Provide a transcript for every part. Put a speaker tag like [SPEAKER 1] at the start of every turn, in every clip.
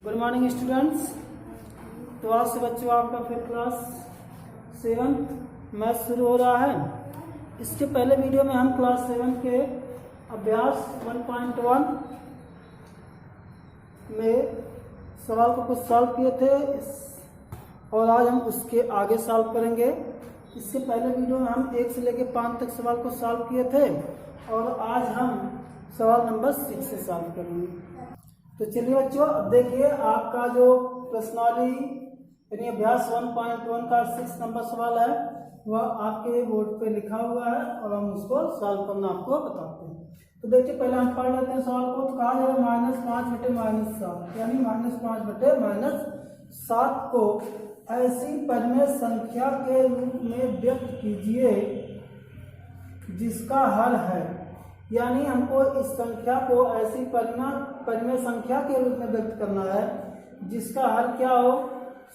[SPEAKER 1] Good morning students. तो आज से बच्चों आपका फिर क्लास 7 मैथ शुरू हो रहा है। इसके पहले वीडियो में हम क्लास 7 के अभ्यास 1.1 में सवाल को कुछ सॉल्व किए थे और आज हम उसके आगे सॉल्व करेंगे। इसके पहले वीडियो में हम 1 से लेकर 5 तक सवाल को सॉल्व किए थे और आज हम सवाल नंबर 6 से सॉल्व करेंगे। तो चलिए बच्चों, अब देखिए आपका जो प्रश्नावली यानी अभ्यास 1.1 का 6 नंबर सवाल है वह आपके बोर्ड पे लिखा हुआ है और हम उसको सॉल्व करना आपको बताते हैं। तो देखिए पहले हम पढ़ लेते हैं सवाल को। तो कहा जा रहा है -5/-7 यानी -5/-7 को ऐसी परिमेय संख्या के रूप में व्यक्त कीजिए जिसका हल है। यानी हमको इस संख्या को ऐसी परिमेय संख्या के रूप में व्यक्त करना है जिसका हल क्या हो,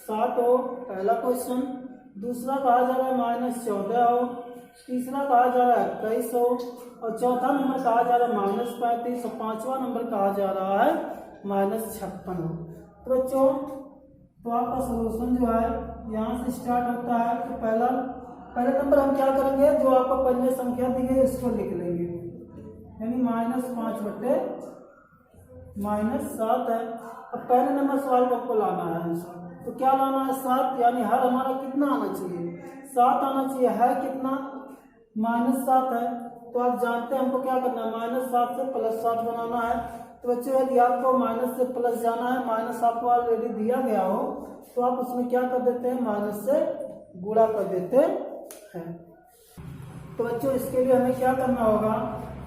[SPEAKER 1] 7 हो, पहला क्वेश्चन। दूसरा कहा जा रहा है -14 हो, तीसरा कहा जा रहा है 21 हो और चौथा नंबर कहा जा रहा है -35 और पांचवा नंबर कहा जा रहा है -56 हो। तो बच्चों तो आपका सोल्यूशन जो है यहाँ से स्टार्ट होता है। तो पहले नंबर हम क्या करेंगे, जो आपको परिमेय संख्या दी गई उसको लिख लेंगे यानी -5/-7 है। अब पहले नंबर सवाल को आपको लाना है आंसर। तो क्या लाना है, 7 यानी हर हमारा कितना आना चाहिए, 7 आना चाहिए। है कितना, -7 है। तो आप जानते हैं हमको क्या करना है, -7 से +7 बनाना है। तो बच्चों यदि आपको माइनस से प्लस जाना है, माइनस आपको ऑलरेडी दिया गया हो तो आप उसमें क्या कर देते हैं, माइनस से गुणा कर देते हैं। तो बच्चों इसके लिए हमें क्या करना होगा,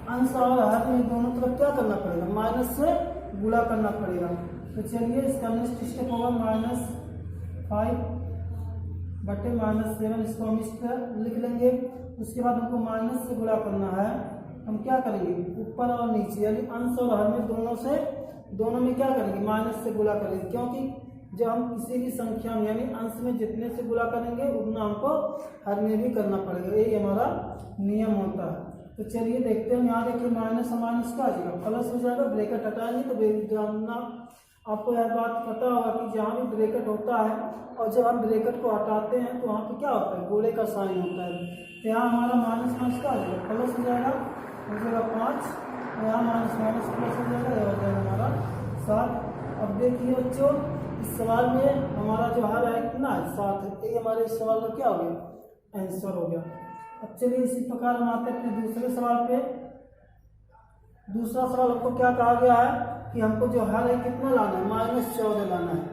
[SPEAKER 1] अंश और हर में दोनों तरफ क्या करना पड़ेगा, माइनस से गुणा करना पड़ेगा। तो चलिए इसका नेक्स्ट स्टेप होगा -5/-7 इसको हम इस तरह लिख लेंगे। उसके बाद हमको माइनस से गुणा करना है। हम क्या करेंगे, ऊपर और नीचे यानी अंश और हर में दोनों में क्या करेंगे, माइनस से गुणा करेंगे। क्योंकि जब हम किसी भी संख्या में यानी अंश में जितने से गुणा करेंगे उतना हमको हर में भी करना पड़ेगा, यही हमारा नियम होता है। तो चलिए देखते हैं। यहाँ देखिए माइनस और माइनस का आ जाएगा, प्लस हो जाएगा, ब्रैकेट हटाएंगे। तो जानना आपको यह बात पता होगा कि जहाँ भी ब्रैकेट होता है और जब हम ब्रैकेट को हटाते हैं तो वहाँ पे क्या होता है, गोले का साइन होता है। तो यहाँ हमारा माइनस का आ जाएगा, प्लस हो जाएगा 5 और यहाँ माइनस प्लस हो जाएगा, यह हो जाएगा हमारा 7। अब देखिए बच्चों इस सवाल में हमारा जो हल है कितना है, 7 है। ये हमारे इस सवाल का क्या हो गया, आंसर हो गया। अब चलिए इसी प्रकार हम आते हैं अपने दूसरे सवाल पे। दूसरा सवाल हमको क्या कहा गया है कि हमको जो हल है कितना लाना है, -14 लाना है।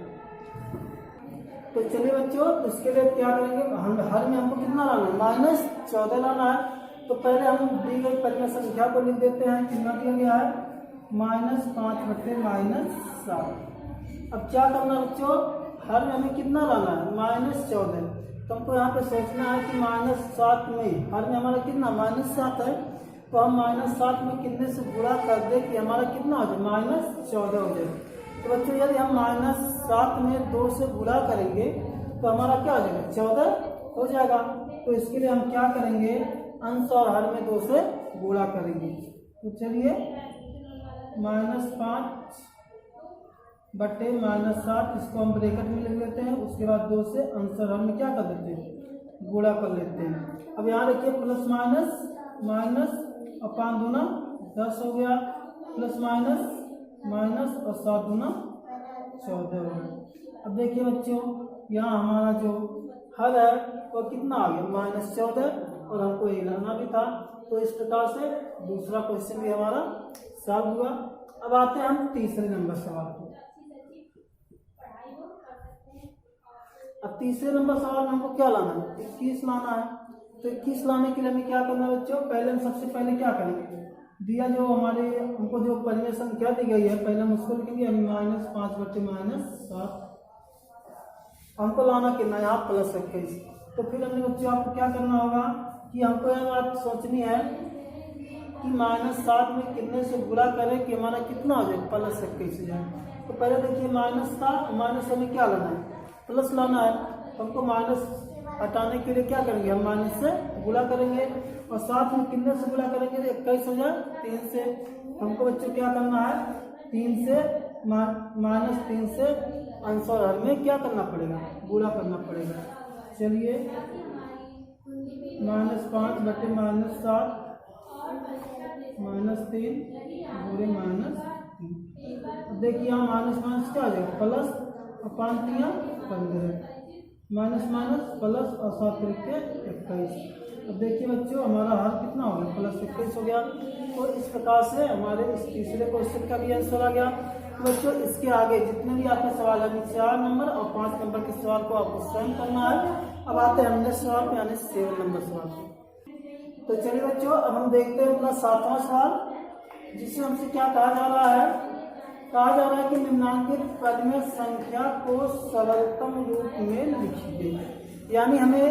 [SPEAKER 1] तो चलिए बच्चों इसके लिए क्या करेंगे, हल में हमको कितना लाना है, -14 लाना है। तो पहले हम दी गई परिमेय संख्या को लिख देते हैं। कितना दिया गया है, -5/-7। अब क्या करना है बच्चों, हल में हमें कितना लाना है, -14। तो हमको यहाँ पे सोचना है कि -7 में हर में हमारा कितना -7 है। तो हम -7 में कितने से गुणा कर दे कि हमारा कितना हो जाए, -14 हो जाए। तो बच्चों यदि हम -7 में 2 से गुणा करेंगे तो हमारा क्या हो जाएगा, 14 हो जाएगा। तो इसके लिए हम क्या करेंगे, अंश और हर में 2 से गुणा करेंगे। तो चलिए -5/-7 इसको हम ब्रैकेट में लिख लेते हैं। उसके बाद 2 से अंश और हर में क्या कर देते हैं, गुणा कर लेते हैं। अब यहाँ देखिए प्लस माइनस और 5 दूना 10 हो गया, प्लस माइनस और 7 दूना 14 हो गया। अब देखिए बच्चों यहाँ हमारा जो हल है वो कितना आ गया, -14 और हमको ये लाना भी था। तो इस प्रकार से दूसरा क्वेश्चन भी हमारा सॉल्व हुआ। अब आते हैं हम तीसरे नंबर सवाल को। अब तीसरे नंबर सवाल में हमको क्या लाना है, 21 लाना है। तो 21 लाने के लिए हमें क्या करना है बच्चों, पहले हम सबसे पहले क्या करेंगे, दिया जो हमको जो परिमेय संख्या दी गई है पहले हम उसको लिखेंगे -5/-7। हमको लाना कितना है, यहाँ +21। तो फिर हमने बच्चों आपको क्या करना होगा कि हमको यह बात सोचनी है कि -7 में कितने से गुणा करें कि हमारा कितना हो जाए, +21 हो जाए। तो पहले देखिए माइनस था, माइनस हमें क्या लाना है, प्लस लाना है। हमको माइनस हटाने के लिए क्या करेंगे, हम माइनस से गुणा करेंगे और साथ में कितने से गुणा करेंगे, 21 हो जाए 3 से। हमको बच्चों क्या करना है, 3 से -3 से अंश और हर में क्या करना पड़ेगा, गुणा करना पड़ेगा। चलिए -5 बटे -7 -3 बुरे -3। अब देखिए यहाँ माइनस माइनस क्या आ जाएगा, प्लस और 5 3 15, माइनस माइनस प्लस और 7 3 21। अब देखिए बच्चों हमारा हल कितना हो गया, +21 हो गया। तो इस प्रकार से हमारे इस तीसरे क्वेश्चन का भी आंसर आ गया। तो बच्चों इसके आगे जितने भी आपके सवाल है 4 नंबर और 5 नंबर के सवाल को आपको स्वयं करना है। अब आते हैं हमने सवाल पे, यानी 7 नंबर सवाल पे। तो चलिए बच्चों अब हम देखते हैं अपना 7वां सवाल, जिससे हमसे क्या कहा जा रहा है। कहा जा रहा है कि निम्नांकित परिमेय संख्या को सरलतम रूप में लिखिए। यानी हमें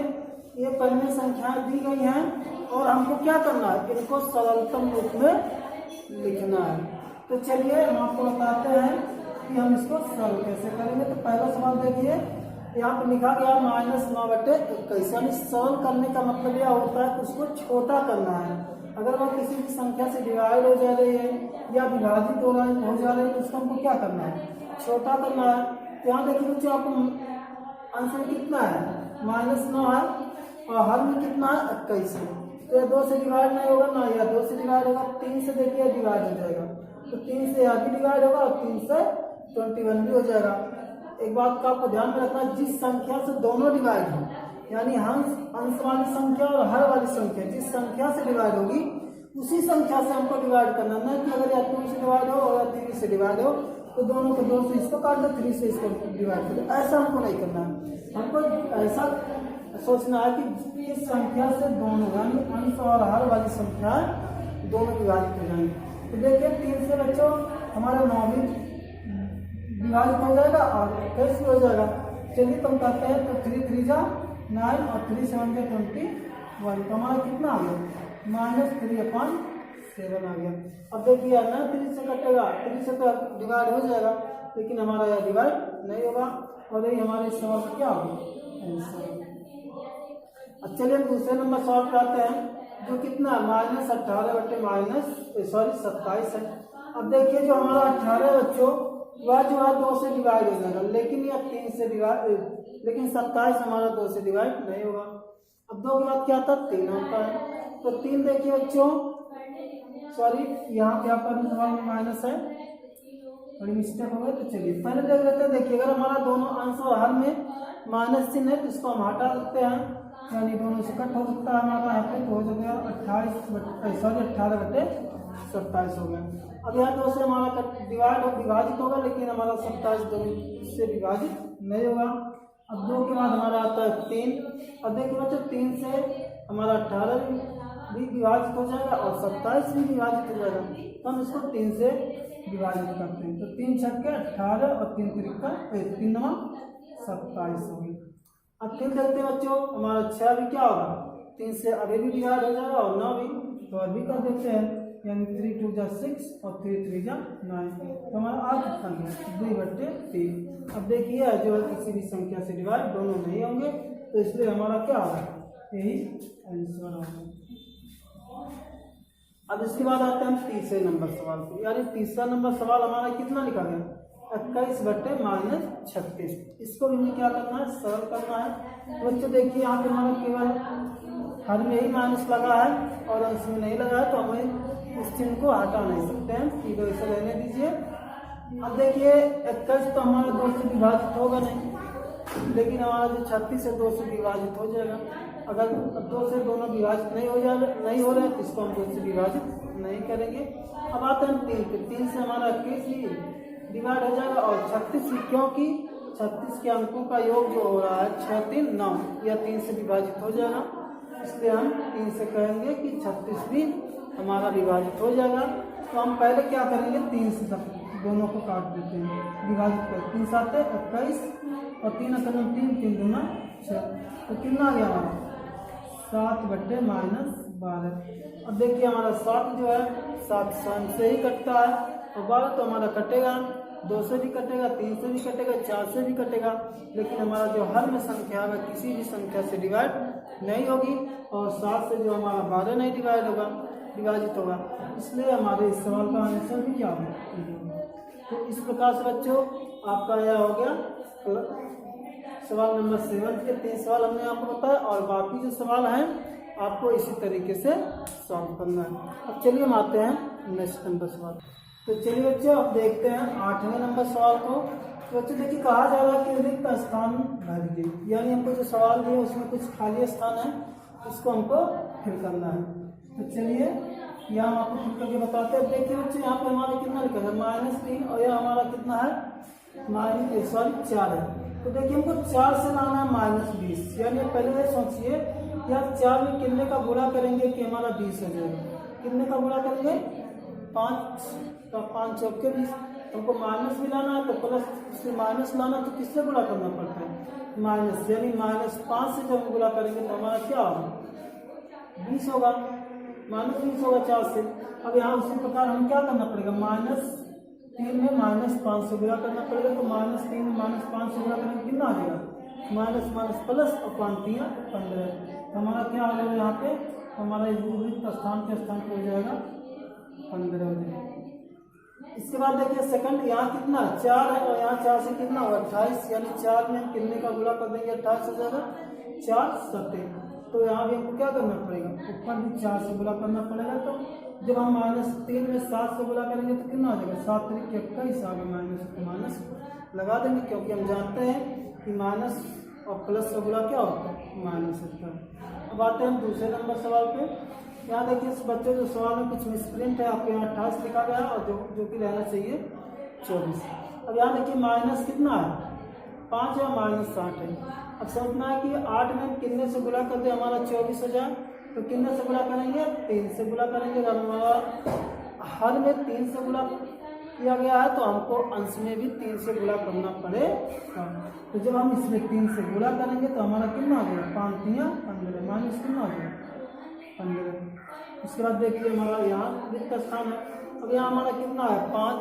[SPEAKER 1] ये परिमेय संख्याएं दी गई हैं और हमको क्या करना है, इनको सरलतम रूप में लिखना है। तो चलिए हम आपको बताते हैं कि हम इसको सरल कैसे करेंगे। तो पहला सवाल देखिए, यहाँ पर लिखा गया -9 बटे 21। यानी सरल करने का मतलब यह होता है कि उसको छोटा करना है। अगर वह किसी भी संख्या से डिवाइड हो जा रही है या विभाजित हो जा रही है तो उसको हमको क्या करना है, छोटा करना है। तो यहाँ देखिए बच्चों आपको आंसर कितना है, -9 है और हर में कितना है 21 है। तो यह 2 से डिवाइड नहीं होगा ना, यह 2 से डिवाइड होगा, 3 से देखिए डिवाइड हो जाएगा। तो 3 से यह भी डिवाइड होगा और 3 से 21 भी हो जाएगा। एक बात का आपको ध्यान में रखना, जिस संख्या से दोनों डिवाइड हो, यानी अंश वाली संख्या और हर वाली संख्या जिस संख्या से डिवाइड होगी उसी संख्या से हमको डिवाइड करना है। कि अगर या 2 से डिवाइड हो और 3 से डिवाइड हो तो दोनों को 2 से इसको काट दो, 3 से इसको डिवाइड कर दो। ऐसा हमको नहीं करना है, हमको ऐसा सोचना है कि इस संख्या से दोनों यानी अंश और हर वाली संख्या दोनों विभाजित हो जाएंगे। तो देखिए 3 से बच्चों हमारा 9 भी विभाजित हो जाएगा और 21 भी हो जाएगा। चलिए तुम कहते हैं तो 3 3 जा 9 और 3 7 जा 21। तो हमारा कितना आ गया, -3/7 आ गया। अब देखिए ना 3 से कटेगा, 3 से तो डिवाइड हो जाएगा लेकिन हमारा यह डिवाइड नहीं होगा और यही हमारे सवाल का क्या होगा, आंसर। अब चलिए हम दूसरे नंबर सवाल पे आते हैं, जो कितना -18 बटे -27 है। अब देखिए जो हमारा 18 बच्चों वह जो है 2 से डिवाइड हो जाएगा, लेकिन यह 3 से डिवाइड, लेकिन 27 हमारा 2 से डिवाइड नहीं होगा। अब 2 के बाद क्या आता है, 3 होता है। तो 3 देखिए बच्चों, सॉरी यहाँ पे आपका सवाल में माइनस है, बड़ी मिस्टेक हो गई। तो चलिए पहले देख लेते हैं। देखिए अगर हमारा दोनों अंश और हर में माइनस चिन्ह है तो इसको हम हटा सकते हैं, यानी दोनों से कट हो सकता है हमारा यहाँ पे। तो हो जाएगा 18 बटे 27 हो गया। अब यहाँ 2 से हमारा विभाजित होगा लेकिन हमारा 27 2 से विभाजित नहीं होगा। अब 2 के बाद हमारा आता है 3। अब देखिए बच्चों 3 से हमारा 18 भी विभाजित हो जाएगा और 27 भी विभाजित हो जाएगा। तो हम इसको 3 से विभाजित करते हैं। तो 3 6 के 18 और 3 3 का 3 9 27 हो गई। अब 3 देखते हैं बच्चों, हमारा 6 भी क्या होगा, 3 से अभी भी डिवाइड हो जाएगा और 9 भी, तो अभी कर देते हैं, यानी 3 2 जा 6 और 3 3 जा 9। तो हमारा आ कितना गया, 2 बटे 3। अब देखिए जो है किसी भी संख्या से डिवाइड दोनों नहीं होंगे तो इसलिए हमारा क्या होगा, यही आंसर होगा। अब इसके बाद आते हैं हम तीसरे नंबर सवाल पे। यानी तीसरा नंबर सवाल हमारा कितना लिखा गया, 21 बटे -36। इसको भी हमें क्या करना है, सरल करना है। तो बच्चों देखिए यहाँ पे हमारा केवल हर में ही माइनस लगा है और अंश में नहीं लगा है, तो हमें इस चिन्ह को हटा नहीं सकते हैं, सीधे इसे रहने दीजिए। अब देखिए 21 तो हमारा 2 से विभाजित होगा नहीं, लेकिन हमारा जो 36 है 2 से विभाजित हो जाएगा। अगर 2 से दोनों विभाजित नहीं हो रहे तो इसको हम 2 से विभाजित नहीं करेंगे। अब आते हैं 3 पे। 3 से हमारा 21 भी डिवाइड हो जाएगा और 36 भी, क्योंकि 36 के अंकों का योग जो हो रहा है 6 3 9, यह 3 से विभाजित हो जाएगा। इसलिए हम 3 से कहेंगे कि 36 भी हमारा विभाजित हो जाएगा। तो हम पहले क्या करेंगे, 3 से दोनों को काट देते हैं, विभाजित कर 3 7 21 और 3 3 3 2 6। तो कितना आ गया हमारा, 7 बटे -12। अब देखिए हमारा 7 जो है 7 से ही कटता है और 12 तो हमारा कटेगा, 2 से भी कटेगा, 3 से भी कटेगा, 4 से भी कटेगा, लेकिन हमारा जो हर में संख्या है किसी भी संख्या से डिवाइड नहीं होगी और 7 से जो हमारा 12 नहीं विभाजित होगा। इसलिए हमारे इस सवाल का आंसर भी क्या होगा। तो इस प्रकार से बच्चों आपका यह हो गया सवाल नंबर 7 के 3 सवाल हमने आपको बताया, और बाकी जो सवाल हैं आपको इसी तरीके से सॉल्व करना है। अब चलिए हम आते हैं नेक्स्ट नंबर सवाल। तो चलिए बच्चों अब देखते हैं 8वें नंबर सवाल को। तो बच्चों देखिए कहा जा रहा है कि रिक्त स्थान भर दे, यानी हमको जो सवाल दिए उसमें कुछ खाली स्थान है, उसको हमको फिल करना है। तो चलिए यहाँ हम आपको फिल करके बताते हैं। देखिए बच्चों यहाँ पे हमारा कितना लिखा है -3, और यह हमारा कितना है 4 है। तो देखिए हमको 4 से लाना है -20, यानी पहले ये सोचिए यार 4 में कितने का गुणा करेंगे कि हमारा 20 हो जाएगा। कितने का गुणा करेंगे 5 का 5 चौके 20। हमको माइनस भी लाना है तो प्लस से माइनस लाना, तो किससे गुणा करना पड़ता है माइनस, यानी -5 से जब गुणा करेंगे तो हमारा क्या होगा 20 होगा, -20 होगा 4 से। अब यहाँ उसी प्रकार हम क्या करना पड़ेगा -3 में -5 से गुणा करना पड़ेगा। तो -3 में -5 से गुणा करेंगे कितना आ जाएगा माइनस माइनस प्लस और 5 15। तो हमारा क्या हो जाएगा यहाँ पे हमारा रिक्त स्थान के स्थान पे हो जाएगा 15 हो जाएगा। इसके बाद देखिए सेकंड यहाँ कितना 4 है, और यहाँ 4 से कितना होगा 28, यानी 4 में कितने का गुणा कर देंगे 28 हो जाएगा 4 7। तो यहाँ भी हमको क्या करना पड़ेगा ऊपर भी 4 से गुणा करना पड़ेगा। तो जब हम -3 में 7 से गुणा करेंगे तो कितना हो जाएगा 7 3 21, आगे माइनस लगा देंगे, क्योंकि हम जानते हैं कि माइनस और प्लस का गुणा क्या होता है माइनस होता है। अब आते हैं हम दूसरे नंबर सवाल पे। यहाँ देखिए इस बच्चे जो सवाल में कुछ मिसप्रिंट है, आपके यहाँ 28 लिखा गया है और जो कि रहना चाहिए 24। अब यहाँ देखिए माइनस कितना है 5 है, -60 है। अब समझना है कि 8 में कितने से गुणा कर दे हमारा 24 हो जाए, तो कितने से गुणा करेंगे 3 से गुणा करेंगे। अगर हमारा हर में 3 से गुणा किया गया है तो हमको अंश में भी 3 से गुणा करना पड़ेगा। तो जब हम इसमें 3 से गुणा करेंगे तो हमारा कितना आ जाएगा 5 3 15, माइनस कितना आ जाएगा 15। उसके बाद देखिए हमारा यहाँ रिक्त स्थान है। अब यहाँ हमारा कितना है 5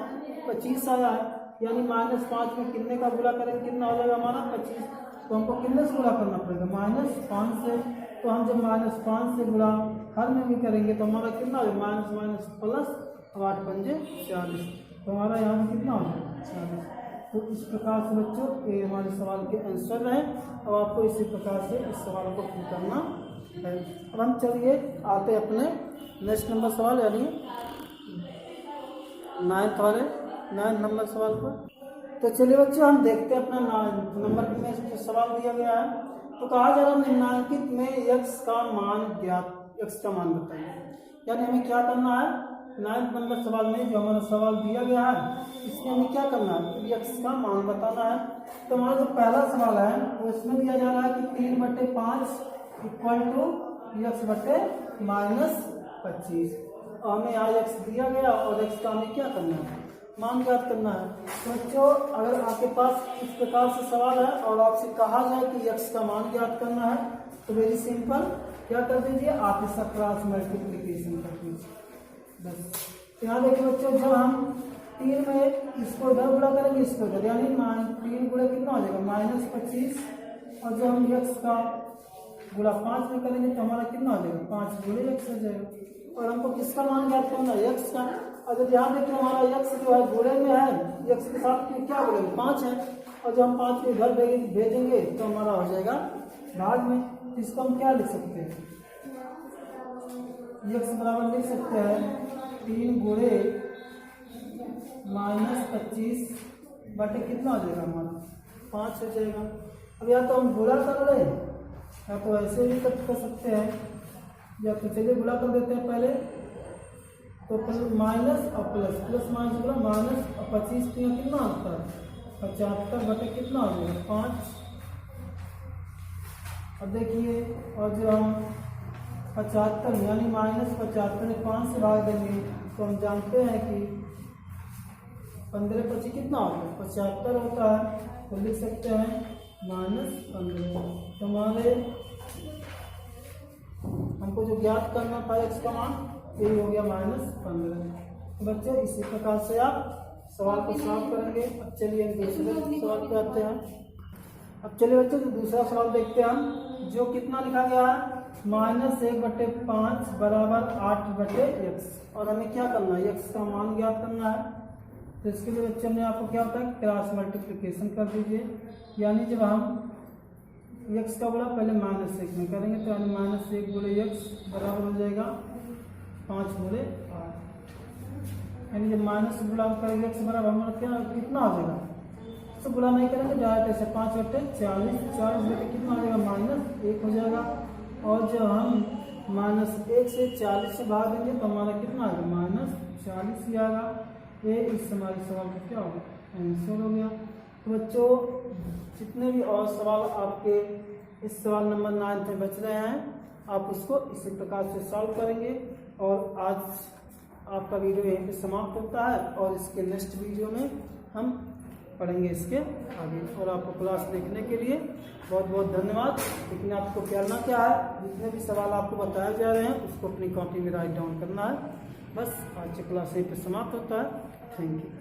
[SPEAKER 1] 25 आया है, यानी -5 में कितने का गुणा करेंगे कितना हो जाएगा हमारा 25। तो हमको कितने से गुणा करना पड़ेगा -5 से। तो हम जब -5 से गुणा हर में भी करेंगे तो हमारा कितना हो माइनस माइनस प्लस 8 पंजे 40। तो हमारा यहाँ कितना हो जाएगा 40। तो इस प्रकार से बच्चों ये हमारे सवाल के आंसर है। अब आपको इसी प्रकार से इस सवाल को फिल करना है। अब हम चलिए आते अपने नेक्स्ट नंबर सवाल, यानी 9 नंबर सवाल पर। तो चलिए बच्चों हम देखते हैं अपना 9 नंबर में जो सवाल दिया गया है। तो कहा जा रहा है निम्नलिखित में x का मान ज्ञात, x का मान बताइए। यानी हमें क्या करना है 9 नंबर सवाल में जो हमारा सवाल दिया गया है इसमें हमें क्या करना है x का मान बताना है। तो हमारा जो पहला सवाल है वो इसमें दिया जा रहा है कि 3/5 इक्वल टू x बटे -25। और हमें यहाँ x दिया गया और x का हमें क्या करना है मान ज्ञात करना है। तो बच्चों अगर आपके पास इस प्रकार से सवाल है और आपसे कहा जाए कि x का मान ज्ञात करना है तो वेरी सिंपल क्या कर दीजिए आप इसका क्रॉस मल्टीप्लीकेशन कर दीजिए बस। यहाँ देखिए बच्चों जब हम 3 में इसको इधर गुणा करेंगे इसको इधर, यानी 3 गुणा कितना हो जाएगा -25, और जब हम x का गुणा 5 में करेंगे तो हमारा कितना हो जाएगा 5 गुणे x हो जाएगा। और हमको किसका मान ज्ञात करना है x का। और जब यहाँ देखिए हमारा x जो है गुणे में है, x के साथ क्या बोलेंगे 5 है, और जब हम 5 को इधर भेजेंगे तो हमारा हो जाएगा भाग में। इसको हम क्या लिख सकते हैं x बराबर लिख सकते हैं 3 गुणे -25 बटे कितना हो जाएगा हमारा 5 हो जाएगा। अब या तो हम गुणा कर रहे हैं या तो ऐसे भी कर सकते हैं, या तो चलिए गुणा कर देते हैं पहले। तो माइनस और प्लस माइनस गुणा माइनस और 25 कितना आता है 75 बटे कितना हो जाएगा 5। और देखिए और जो हम 75 यानी -75 5 से भाग देंगे तो हम जानते हैं कि 15 25 कितना होता है 75 होता है। तो लिख सकते हैं -15। तो हमारे हमको जो ज्ञात करना था x का मान यही हो गया -15। तो बच्चों इसी प्रकार से आप सवाल को सॉल्व करेंगे। अब चलिए हम दूसरे सवाल पे आते हैं। अब चलिए बच्चों जो दूसरा सवाल देखते हैं हम, जो कितना लिखा गया है -1/5 बराबर 8/x। और हमें क्या करना है x का मान ज्ञात करना है। तो इसके लिए बच्चे हमने आपको क्या होता है क्रॉस मल्टीप्लिकेशन कर दीजिए, यानी जब हम x का गुणा पहले -1 में करेंगे तो यानी -1 गुणे x बराबर हो जाएगा 5 गुणे 8, यानी जब माइनस गुणा करेंगे x बराबर हमारा क्या कितना हो जाएगा, तो गुणा नहीं करेंगे डायरेक्ट ऐसे 5 बटे 40, 40 बटे कितना हो जाएगा -1 हो जाएगा। और जब हम -1 से 40 से भाग देंगे तो हमारा कितना आएगा -40 ही आएगा। ये इस हमारे सवाल का क्या होगा आंसर हो गया। तो बच्चों जितने भी और सवाल आपके इस सवाल नंबर 9 में बच रहे हैं आप उसको इसी प्रकार से सॉल्व करेंगे। और आज आपका वीडियो यहीं पे समाप्त होता है और इसके नेक्स्ट वीडियो में हम पढ़ेंगे इसके आगे। और आपको क्लास देखने के लिए बहुत बहुत धन्यवाद। लेकिन आपको करना क्या है, जितने भी सवाल आपको बताए जा रहे हैं उसको अपनी कॉपी में राइट डाउन करना है। बस आज की क्लास यहीं पे समाप्त होता है। Thank you.